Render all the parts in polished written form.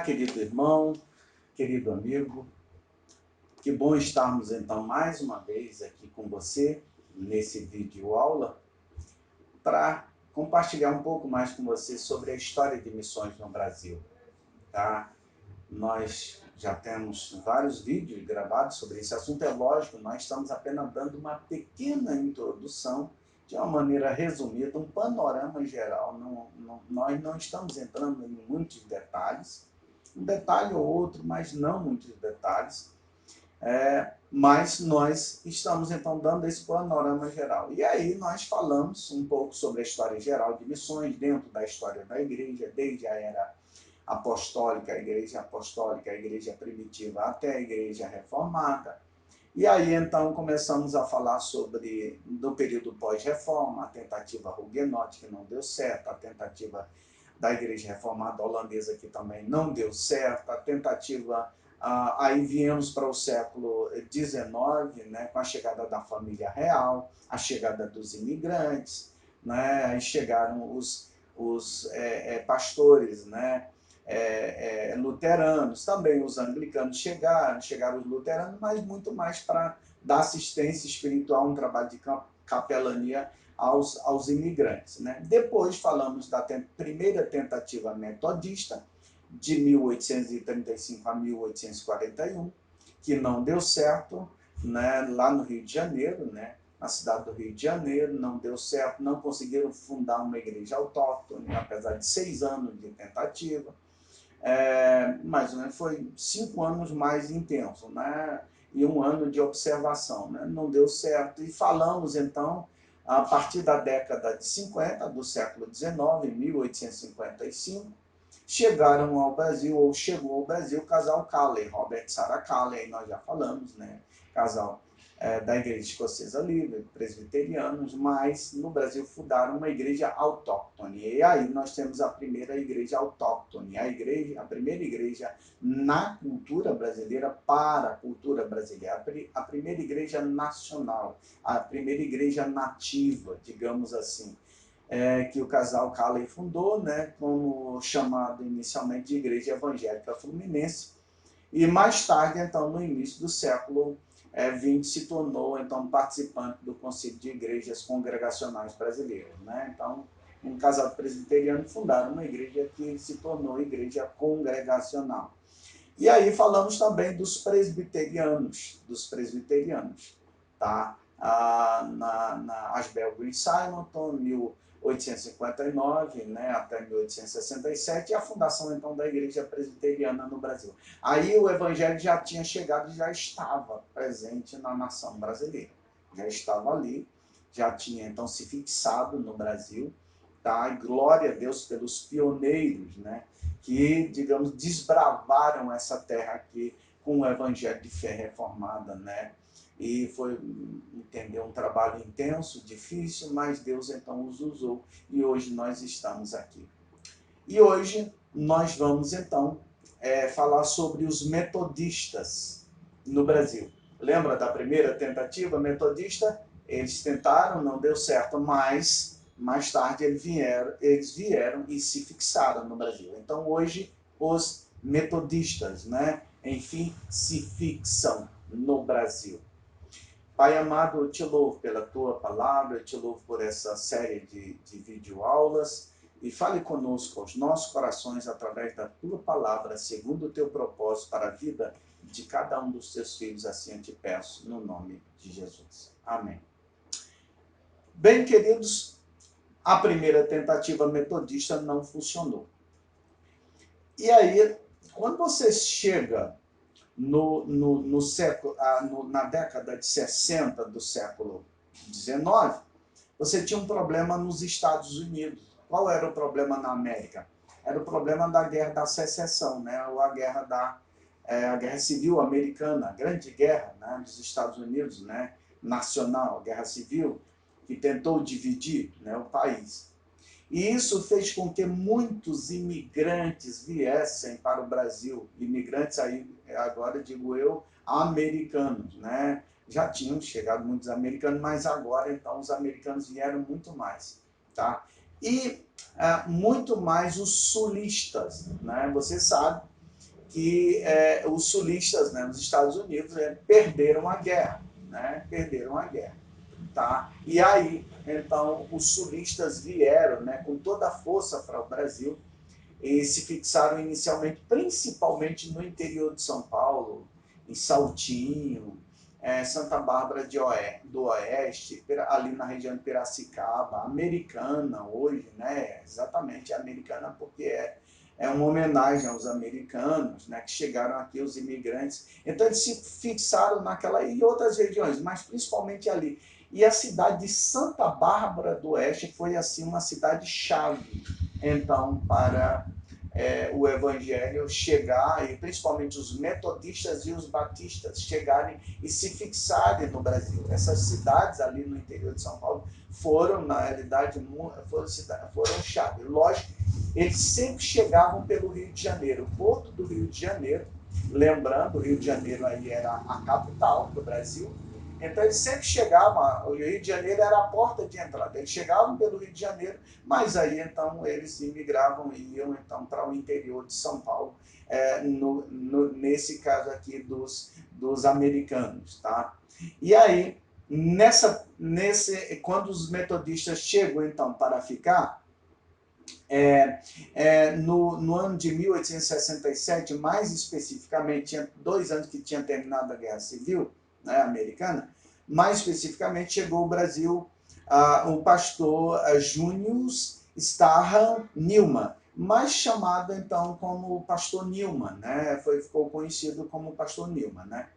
querido irmão, querido amigo, que bom estarmos então mais uma vez aqui com você nesse vídeo aula para compartilhar um pouco mais com você sobre a história de missões no Brasil, tá? Nós já temos vários vídeos gravados sobre esse assunto, é lógico, nós estamos apenas dando uma pequena introdução, de uma maneira resumida, um panorama geral, nós não estamos entrando em muitos detalhes, um detalhe ou outro, mas não muitos detalhes, mas nós estamos então dando esse panorama geral. E aí nós falamos um pouco sobre a história geral de missões, dentro da história da igreja, desde a era apostólica, a igreja primitiva até a igreja reformada. E aí então começamos a falar sobre do período pós-reforma, a tentativa huguenote que não deu certo, a tentativa da igreja reformada holandesa que também não deu certo, a tentativa, aí viemos para o século XIX, né, com a chegada da família real, a chegada dos imigrantes, né, aí chegaram os pastores, né, luteranos, também os anglicanos chegaram os luteranos, mas muito mais para dar assistência espiritual, um trabalho de capelania aos imigrantes, né? Depois falamos da primeira tentativa metodista, de 1835 a 1841, que não deu certo, né, lá no Rio de Janeiro, né, na cidade do Rio de Janeiro, não deu certo, não conseguiram fundar uma igreja autóctone, apesar de 6 anos de tentativa. Mas né, foi 5 anos mais intenso, né? E 1 ano de observação, né? Não deu certo. E falamos, então, a partir da década de 50, do século XIX, 1855, chegaram ao Brasil, ou chegou ao Brasil, o casal Calley, Robert e Sarah Calley, nós já falamos, né? Casal da Igreja Escocesa Livre, presbiterianos, mas no Brasil fundaram uma igreja autóctone. E aí nós temos a primeira igreja autóctone, a primeira igreja na cultura brasileira, para a cultura brasileira, a primeira igreja nacional, a primeira igreja nativa, digamos assim, que o casal Calley fundou, né, como chamado inicialmente de Igreja Evangélica Fluminense, e mais tarde, então, no início do século XX, se tornou, então, participante do Concílio de Igrejas Congregacionais Brasileiras, né? Então, um casal presbiteriano fundaram uma igreja que se tornou igreja congregacional. E aí falamos também dos presbiterianos, tá? Na Asbel Green Simonton, 1859, né, até 1867, e a fundação, então, da Igreja Presbiteriana no Brasil. Aí o Evangelho já tinha chegado e já estava presente na nação brasileira. Já estava ali, já tinha, então, se fixado no Brasil, tá? E glória a Deus pelos pioneiros, né, que, digamos, desbravaram essa terra aqui com o Evangelho de fé reformada, né? E foi, entendeu, um trabalho intenso, difícil, mas Deus então os usou e hoje nós estamos aqui. E hoje nós vamos então falar sobre os metodistas no Brasil. Lembra da primeira tentativa metodista? Eles tentaram, não deu certo, mas mais tarde eles vieram e se fixaram no Brasil. Então hoje os metodistas, né, enfim, se fixam no Brasil. Pai amado, eu te louvo pela tua palavra, eu te louvo por essa série de videoaulas, e fale conosco aos nossos corações através da tua palavra, segundo o teu propósito para a vida de cada um dos teus filhos, assim eu te peço, no nome de Jesus. Amém. Bem, queridos, a primeira tentativa metodista não funcionou. E aí, quando você chega no século, na década de 60 do século XIX, você tinha um problema nos Estados Unidos. Qual era o problema na América? Era o problema da Guerra da Secessão, né? Ou a Guerra Civil Americana, a Grande Guerra, né, dos Estados Unidos, né, nacional, a Guerra Civil, que tentou dividir, né, o país. E isso fez com que muitos imigrantes viessem para o Brasil. Imigrantes aí, agora digo eu, americanos, né? Já tinham chegado muitos americanos, mas agora então os americanos vieram muito mais, tá? E muito mais os sulistas, né? Você sabe que os sulistas, né, nos Estados Unidos, perderam a guerra, né, perderam a guerra. Tá? E aí, então, os sulistas vieram, né, com toda a força para o Brasil e se fixaram inicialmente, principalmente no interior de São Paulo, em Saltinho, Santa Bárbara do Oeste, ali na região de Piracicaba, Americana hoje, né? Exatamente, Americana porque é uma homenagem aos americanos, né, que chegaram aqui, os imigrantes. Então eles se fixaram naquela e outras regiões, mas principalmente ali. E a cidade de Santa Bárbara do Oeste foi assim uma cidade-chave, então, para o evangelho chegar, e principalmente os metodistas e os batistas chegarem e se fixarem no Brasil. Essas cidades ali no interior de São Paulo foram, na realidade, foram chave. Lógico, eles sempre chegavam pelo Rio de Janeiro, o porto do Rio de Janeiro, lembrando, o Rio de Janeiro aí era a capital do Brasil, então eles sempre chegavam, o Rio de Janeiro era a porta de entrada, eles chegavam pelo Rio de Janeiro, mas aí então eles imigravam e iam então para o interior de São Paulo, nesse caso aqui dos americanos, tá? E aí, quando os metodistas chegam então para ficar, no ano de 1867, mais especificamente, tinha 2 anos que tinha terminado a Guerra Civil, né, americana, mais especificamente chegou ao Brasil o pastor Junius Starham Newman, mais chamado então como pastor Newman, né, ficou conhecido como pastor Newman, né.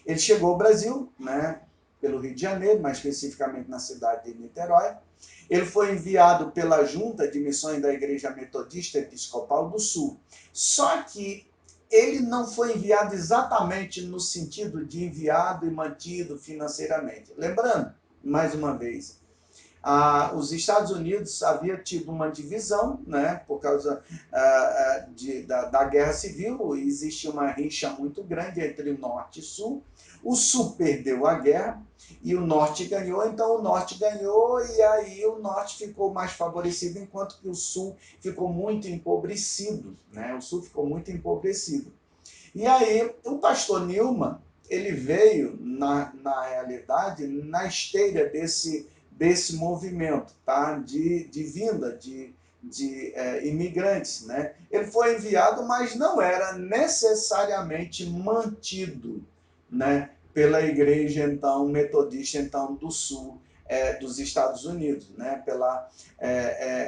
Ele chegou ao Brasil, né, pelo Rio de Janeiro, mais especificamente na cidade de Niterói. Ele foi enviado pela Junta de Missões da Igreja Metodista Episcopal do Sul. Só que ele não foi enviado exatamente no sentido de enviado e mantido financeiramente. Lembrando, mais uma vez, os Estados Unidos havia tido uma divisão, né, por causa da Guerra Civil, existia uma rixa muito grande entre o Norte e o Sul. O Sul perdeu a guerra e o Norte ganhou, então o Norte ganhou e aí o Norte ficou mais favorecido, enquanto que o Sul ficou muito empobrecido, né? O Sul ficou muito empobrecido. E aí o pastor Newman, ele veio, na realidade, na esteira desse movimento, tá? de vinda de imigrantes, né? Ele foi enviado, mas não era necessariamente mantido, né, pela igreja então metodista então do sul dos Estados Unidos, né, pela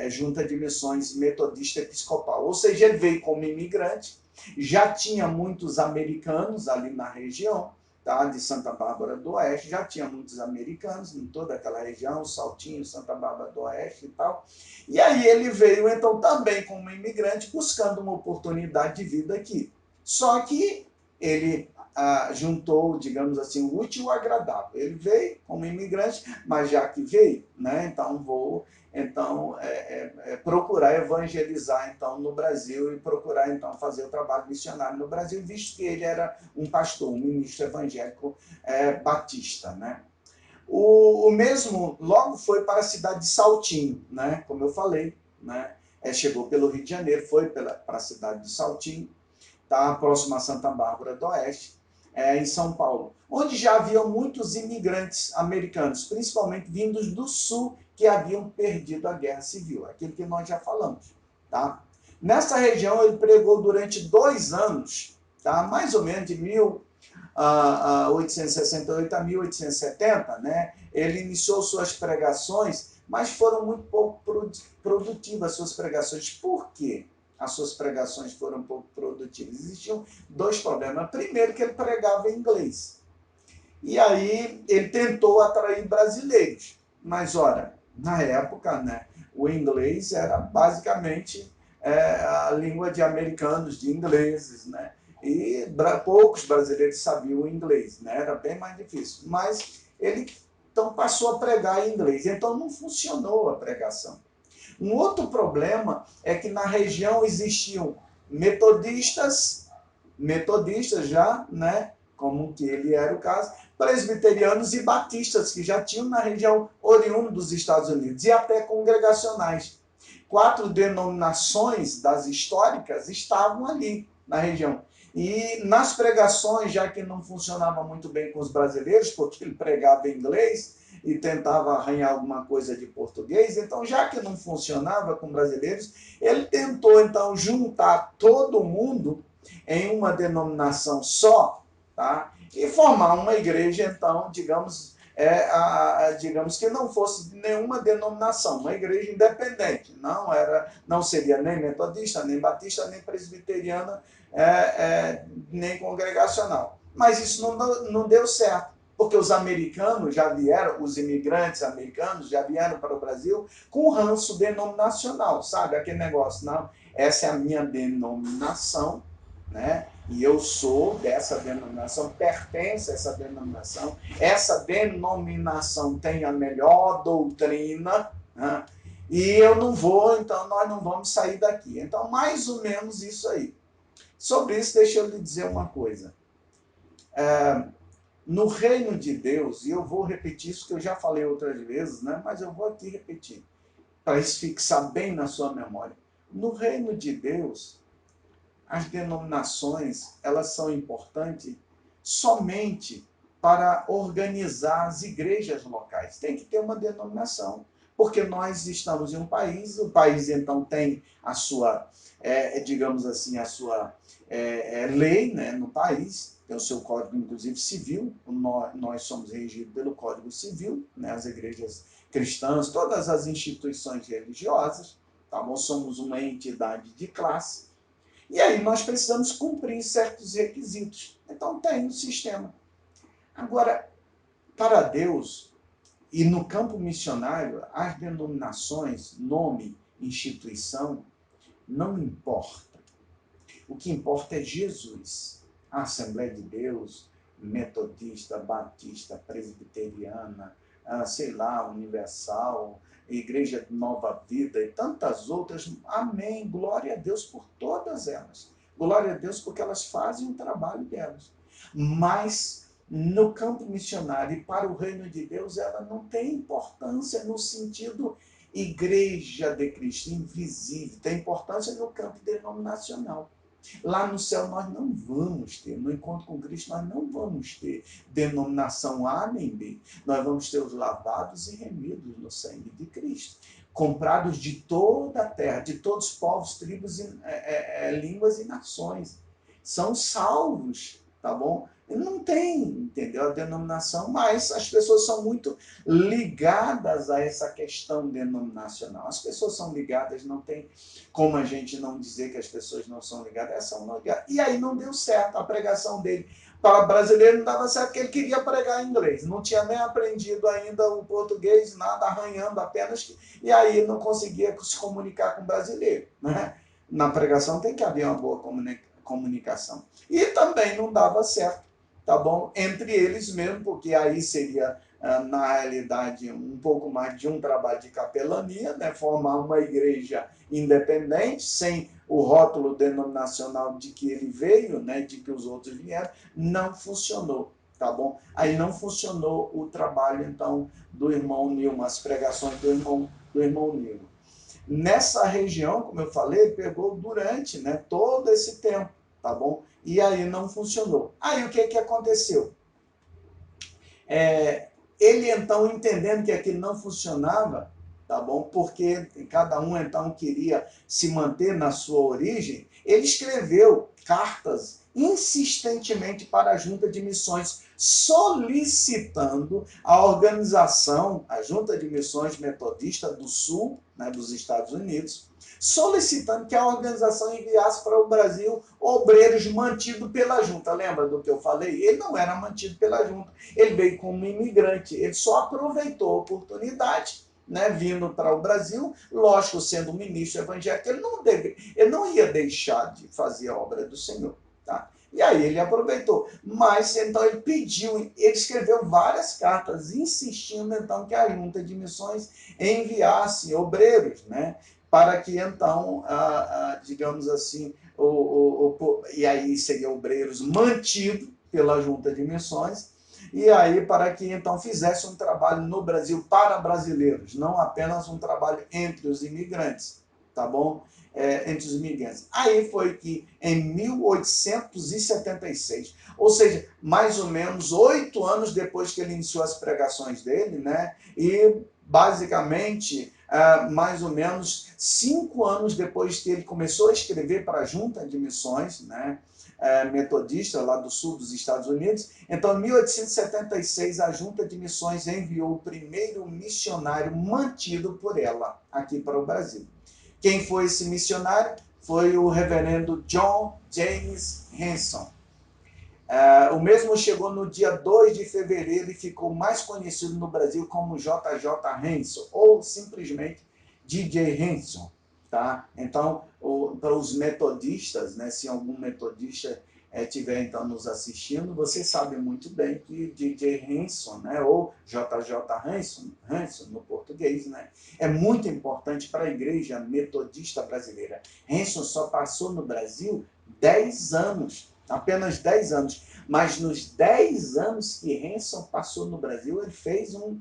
Junta de Missões Metodista Episcopal. Ou seja, ele veio como imigrante, já tinha muitos americanos ali na região, tá, de Santa Bárbara do Oeste, já tinha muitos americanos em toda aquela região, Saltinho, Santa Bárbara do Oeste e tal. E aí ele veio então também como imigrante, buscando uma oportunidade de vida aqui. Só que ele juntou, digamos assim, o útil e o agradável. Ele veio como imigrante, mas já que veio, né, então vou procurar evangelizar então no Brasil e procurar então fazer o trabalho missionário no Brasil, visto que ele era um pastor, um ministro evangélico batista, né? O mesmo logo foi para a cidade de Saltinho, né? Como eu falei, né? Chegou pelo Rio de Janeiro, foi para a cidade de Saltinho, tá? Próximo a Santa Bárbara do Oeste, em São Paulo, onde já haviam muitos imigrantes americanos, principalmente vindos do Sul, que haviam perdido a Guerra Civil, aquilo que nós já falamos. Tá? Nessa região, ele pregou durante 2 anos, tá? Mais ou menos de 1868 a 1870, né? Ele iniciou suas pregações, mas foram muito pouco produtivas suas pregações. Por quê? As suas pregações foram um pouco produtivas. Existiam 2 problemas. Primeiro, que ele pregava em inglês. E aí ele tentou atrair brasileiros. Mas, ora, na época, né, o inglês era basicamente a língua de americanos, de ingleses, né? E poucos brasileiros sabiam o inglês, né? Era bem mais difícil. Mas ele então passou a pregar em inglês. Então não funcionou a pregação. Um outro problema é que na região existiam metodistas já, né, como que ele era o caso, presbiterianos e batistas, que já tinham na região oriundo dos Estados Unidos, e até congregacionais. 4 denominações das históricas estavam ali na região. E nas pregações, já que não funcionava muito bem com os brasileiros, porque ele pregava em inglês e tentava arranhar alguma coisa de português, então já que não funcionava com brasileiros, ele tentou então juntar todo mundo em uma denominação só, tá? E formar uma igreja, então, digamos que não fosse de nenhuma denominação, uma igreja independente, não seria nem metodista, nem batista, nem presbiteriana, nem congregacional. Mas isso não deu certo, porque os americanos já vieram, os imigrantes americanos já vieram para o Brasil com ranço denominacional, sabe? Aquele negócio, não, essa é a minha denominação, né? E eu sou dessa denominação, pertenço a essa denominação tem a melhor doutrina, né? E eu não vou, então nós não vamos sair daqui. Então, mais ou menos isso aí. Sobre isso, deixa eu lhe dizer uma coisa. No reino de Deus, e eu vou repetir isso que eu já falei outras vezes, né? Mas eu vou aqui repetir, para isso fixar bem na sua memória. No reino de Deus, as denominações, elas são importantes somente para organizar as igrejas locais. Tem que ter uma denominação, porque nós estamos em um país, o país então tem a sua, digamos assim, a sua lei, né, no país, tem o seu código, inclusive, civil, nós somos regidos pelo Código Civil, né, as igrejas cristãs, todas as instituições religiosas, tá bom? Somos uma entidade de classe, e aí nós precisamos cumprir certos requisitos. Então tem um sistema. Agora, para Deus, e no campo missionário, as denominações, nome, instituição, não importa. O que importa é Jesus. A Assembleia de Deus, metodista, batista, presbiteriana, sei lá, universal, Igreja Nova Vida e tantas outras. Amém. Glória a Deus por todas elas. Glória a Deus porque elas fazem o trabalho delas. Mas no campo missionário e para o reino de Deus, ela não tem importância no sentido igreja de Cristo, invisível. Tem importância no campo denominacional. Lá no céu nós não vamos ter, no encontro com Cristo nós não vamos ter denominação A nem B. Nós vamos ter os lavados e remidos no sangue de Cristo, comprados de toda a terra, de todos os povos, tribos, línguas e nações. São salvos, tá bom? Não tem, entendeu, a denominação, mas as pessoas são muito ligadas a essa questão denominacional. As pessoas são ligadas, não tem como a gente não dizer que as pessoas não são ligadas, elas são ligadas. E aí não deu certo a pregação dele. Para brasileiro não dava certo, porque ele queria pregar em inglês. Não tinha nem aprendido ainda o português, nada, arranhando apenas. E aí não conseguia se comunicar com o brasileiro, né? Na pregação tem que haver uma boa comunicação. E também não dava certo, tá bom? Entre eles mesmo, porque aí seria, na realidade, um pouco mais de um trabalho de capelania, né? Formar uma igreja independente, sem o rótulo denominacional de que ele veio, né? De que os outros vieram, não funcionou, tá bom? Aí não funcionou o trabalho, então, do irmão Nilma, as pregações do irmão Nilma. Nessa região, como eu falei, pegou durante, né, todo esse tempo, tá bom? E aí não funcionou. Aí o que aconteceu? Ele então, entendendo que aquilo não funcionava, tá bom? Porque cada um então queria se manter na sua origem, ele escreveu cartas insistentemente para a Junta de Missões, solicitando a organização, a Junta de Missões Metodista do Sul, né, dos Estados Unidos, solicitando que a organização enviasse para o Brasil obreiros mantidos pela junta. Lembra do que eu falei? Ele não era mantido pela junta, ele veio como imigrante, ele só aproveitou a oportunidade, né, vindo para o Brasil, lógico, sendo um ministro evangélico, ele não ia deixar de fazer a obra do Senhor. Tá? E aí ele aproveitou. Mas então ele pediu, ele escreveu várias cartas insistindo então que a junta de missões enviasse obreiros, né, para que então, digamos assim, e aí seria obreiros mantidos pela junta de missões, e aí para que então fizesse um trabalho no Brasil para brasileiros, não apenas um trabalho entre os imigrantes. tá bom? Entre os imigrantes. Aí foi que, em 1876, ou seja, mais ou menos 8 anos depois que ele iniciou as pregações dele, né? E, basicamente, mais ou menos 5 anos depois que ele começou a escrever para a Junta de Missões, né? Metodista lá do sul dos Estados Unidos. Então, em 1876, a Junta de Missões enviou o primeiro missionário mantido por ela aqui para o Brasil. Quem foi esse missionário? Foi o reverendo John James Hanson. O mesmo chegou no dia 2 de fevereiro e ficou mais conhecido no Brasil como JJ Hanson, ou simplesmente DJ Hanson. Tá? Então, para os metodistas, né, se algum metodista estiver então nos assistindo, você sabe muito bem que DJ Hanson, né, ou JJ Hanson no português, né, é muito importante para a igreja metodista brasileira. Hanson só passou no Brasil 10 anos, apenas 10 anos, mas nos 10 anos que Hanson passou no Brasil, ele fez um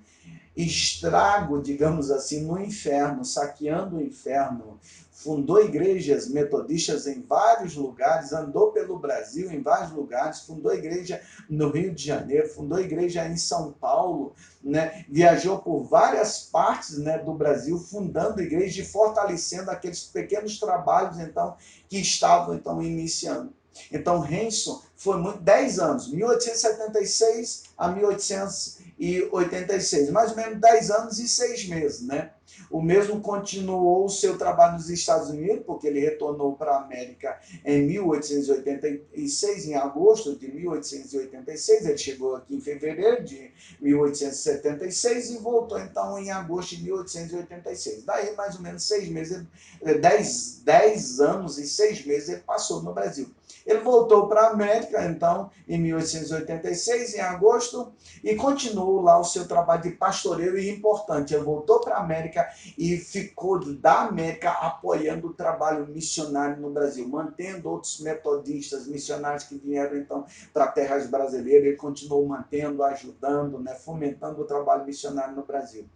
estrago, digamos assim, no inferno, saqueando o inferno, fundou igrejas metodistas em vários lugares, andou pelo Brasil em vários lugares, fundou igreja no Rio de Janeiro, fundou igreja em São Paulo, né? Viajou por várias partes, né, do Brasil, fundando igrejas e fortalecendo aqueles pequenos trabalhos então que estavam então iniciando. Então, Hanson foi 10 anos, 1876 a 1886, mais ou menos 10 anos e 6 meses, né? O mesmo continuou o seu trabalho nos Estados Unidos, porque ele retornou para a América em 1886, em agosto de 1886, ele chegou aqui em fevereiro de 1876 e voltou então em agosto de 1886. Daí, mais ou menos 6 meses, 10 anos e 6 meses ele passou no Brasil. Ele voltou para a América, então, em 1886, em agosto, e continuou lá o seu trabalho de pastoreio, e importante, ele voltou para a América e ficou da América apoiando o trabalho missionário no Brasil, mantendo outros metodistas, missionários que vieram, então, para terras brasileiras, ele continuou mantendo, ajudando, né, fomentando o trabalho missionário no Brasil.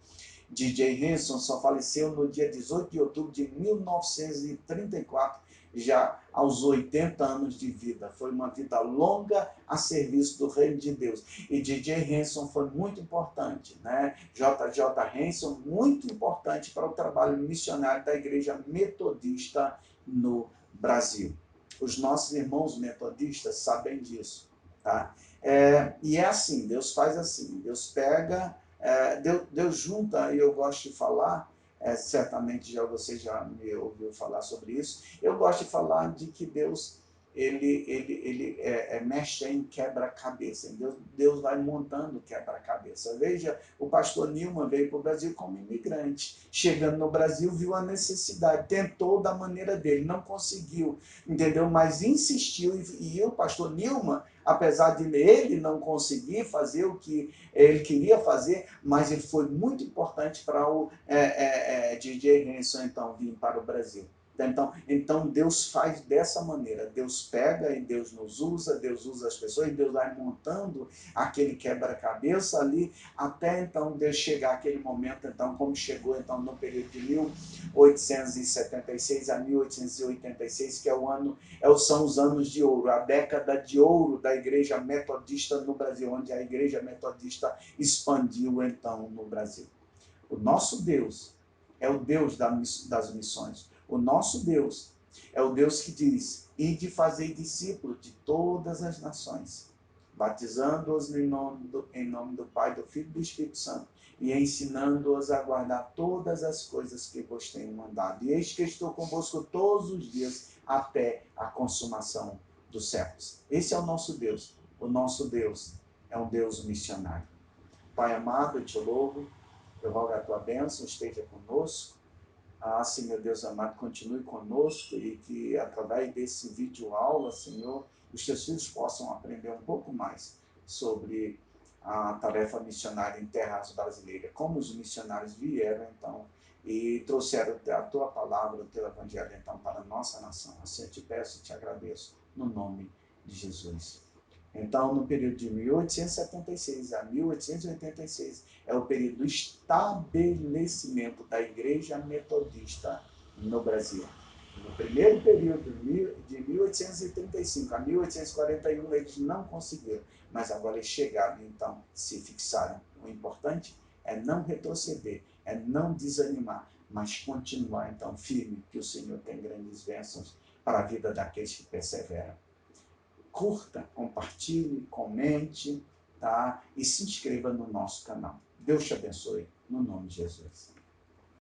DJ Hanson só faleceu no dia 18 de outubro de 1934, já aos 80 anos de vida. Foi uma vida longa a serviço do reino de Deus. E DJ Hanson foi muito importante, né? JJ Hanson, muito importante para o trabalho missionário da igreja metodista no Brasil. Os nossos irmãos metodistas sabem disso, tá? E é assim, Deus faz assim, Deus pega... Deus junta, e eu gosto de falar, certamente você já me ouviu falar sobre isso, eu gosto de falar de que Deus ele mexe em quebra-cabeça, Deus vai montando quebra-cabeça. Veja, o pastor Nilman veio para o Brasil como imigrante, chegando no Brasil viu a necessidade, tentou da maneira dele, não conseguiu, entendeu? Mas insistiu, e o pastor Nilman, apesar de ele não conseguir fazer o que ele queria fazer, mas ele foi muito importante para o DJ Hanson então vir para o Brasil. Então Deus faz dessa maneira, Deus pega e Deus nos usa, Deus usa as pessoas, e Deus vai montando aquele quebra-cabeça ali, até então Deus chegar aquele momento, então, como chegou então no período de 1876 a 1886, que são os anos de ouro, a década de ouro da igreja metodista no Brasil, onde a igreja metodista expandiu então no Brasil. O nosso Deus é o Deus das missões. O nosso Deus é o Deus que diz: ide fazer discípulos de todas as nações, batizando-os em nome do Pai, do Filho e do Espírito Santo, e ensinando-os a guardar todas as coisas que vos tenho mandado. E eis que estou convosco todos os dias, até a consumação dos séculos. Esse é o nosso Deus. O nosso Deus é um Deus missionário. Pai amado, eu te louvo, eu rogo a tua bênção, esteja conosco. Sim, meu Deus amado, continue conosco, e que através desse vídeo aula, Senhor, os teus filhos possam aprender um pouco mais sobre a tarefa missionária em terras brasileiras, como os missionários vieram então e trouxeram a tua palavra, o teu evangelho então para a nossa nação. Assim eu te peço e te agradeço no nome de Jesus. Então, no período de 1876 a 1886, é o período do estabelecimento da Igreja Metodista no Brasil. No primeiro período, de 1835 a 1841, eles não conseguiram, mas agora eles chegaram, então se fixaram. O importante é não retroceder, é não desanimar, mas continuar então firme, que o Senhor tem grandes bênçãos para a vida daqueles que perseveram. Curta, compartilhe, comente, tá? E se inscreva no nosso canal. Deus te abençoe, no nome de Jesus.